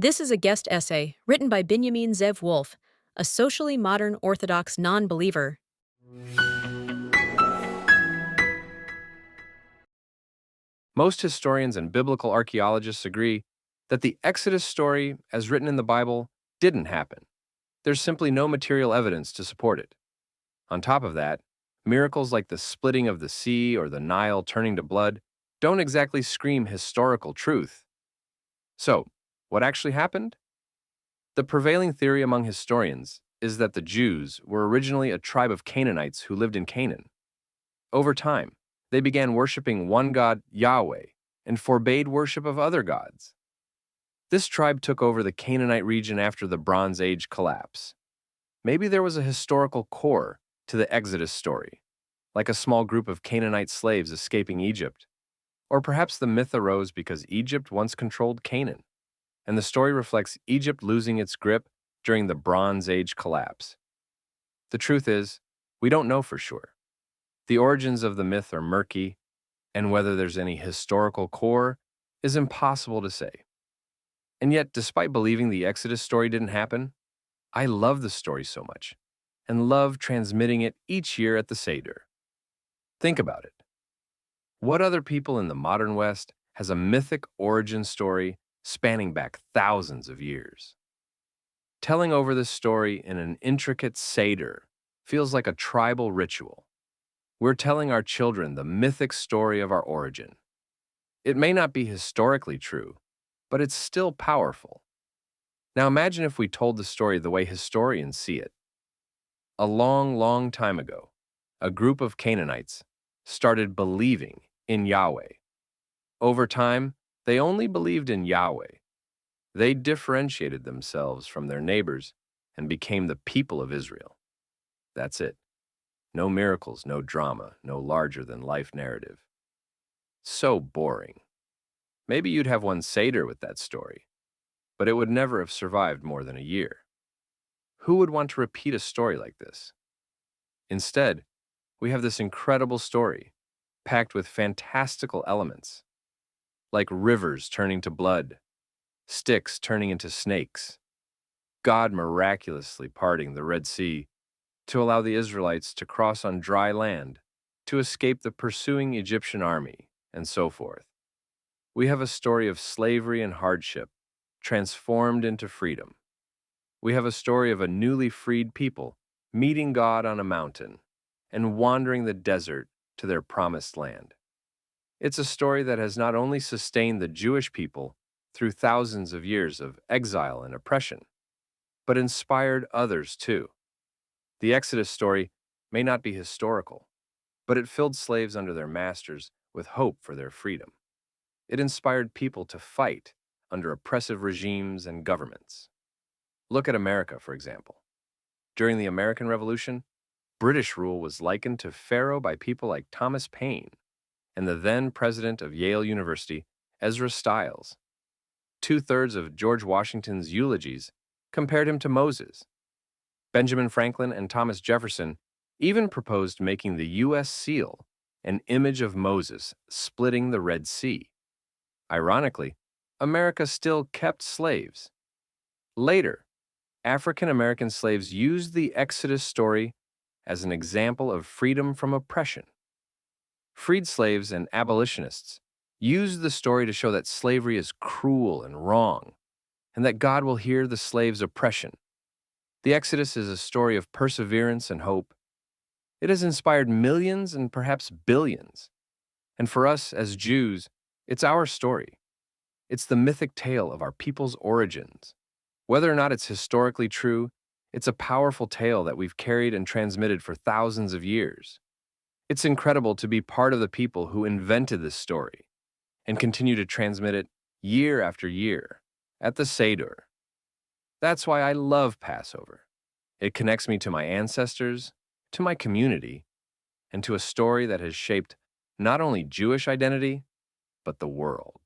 This is a guest essay written by Benjamin Zev Wolf, a socially modern Orthodox non-believer. Most historians and biblical archaeologists agree that the Exodus story, as written in the Bible, didn't happen. There's simply no material evidence to support it. On top of that, miracles like the splitting of the sea or the Nile turning to blood don't exactly scream historical truth. So, what actually happened? The prevailing theory among historians is that the Jews were originally a tribe of Canaanites who lived in Canaan. Over time, they began worshiping one God, Yahweh, and forbade worship of other gods. This tribe took over the Canaanite region after the Bronze Age collapse. Maybe there was a historical core to the Exodus story, like a small group of Canaanite slaves escaping Egypt. Or perhaps the myth arose because Egypt once controlled Canaan, and the story reflects Egypt losing its grip during the Bronze Age collapse. The truth is, we don't know for sure. The origins of the myth are murky, and whether there's any historical core is impossible to say. And yet, despite believing the Exodus story didn't happen, I love the story so much, and love transmitting it each year at the Seder. Think about it. What other people in the modern West has a mythic origin story spanning back thousands of years? Telling over this story in an intricate Seder feels like a tribal ritual. We're telling our children the mythic story of our origin. It may not be historically true, but it's still powerful. Now imagine if we told the story the way historians see it. A long, long time ago, a group of Canaanites started believing in Yahweh. Over time, they only believed in Yahweh. They differentiated themselves from their neighbors and became the people of Israel. That's it. No miracles, no drama, no larger-than-life narrative. So boring. Maybe you'd have one Seder with that story, but it would never have survived more than a year. Who would want to repeat a story like this? Instead, we have this incredible story, packed with fantastical elements, like rivers turning to blood, sticks turning into snakes, God miraculously parting the Red Sea to allow the Israelites to cross on dry land, to escape the pursuing Egyptian army, and so forth. We have a story of slavery and hardship, transformed into freedom. We have a story of a newly freed people meeting God on a mountain and wandering the desert to their promised land. It's a story that has not only sustained the Jewish people through thousands of years of exile and oppression, but inspired others too. The Exodus story may not be historical, but it filled slaves under their masters with hope for their freedom. It inspired people to fight under oppressive regimes and governments. Look at America, for example. During the American Revolution, British rule was likened to Pharaoh by people like Thomas Paine and the then president of Yale University, Ezra Stiles. Two-thirds of George Washington's eulogies compared him to Moses. Benjamin Franklin and Thomas Jefferson even proposed making the U.S. seal an image of Moses splitting the Red Sea. Ironically, America still kept slaves. Later, African American slaves used the Exodus story as an example of freedom from oppression. Freed slaves and abolitionists used the story to show that slavery is cruel and wrong, and that God will hear the slaves' oppression. The Exodus is a story of perseverance and hope. It has inspired millions and perhaps billions. And for us as Jews, it's our story. It's the mythic tale of our people's origins. Whether or not it's historically true, it's a powerful tale that we've carried and transmitted for thousands of years. It's incredible to be part of the people who invented this story and continue to transmit it year after year at the Seder. That's why I love Passover. It connects me to my ancestors, to my community, and to a story that has shaped not only Jewish identity, but the world.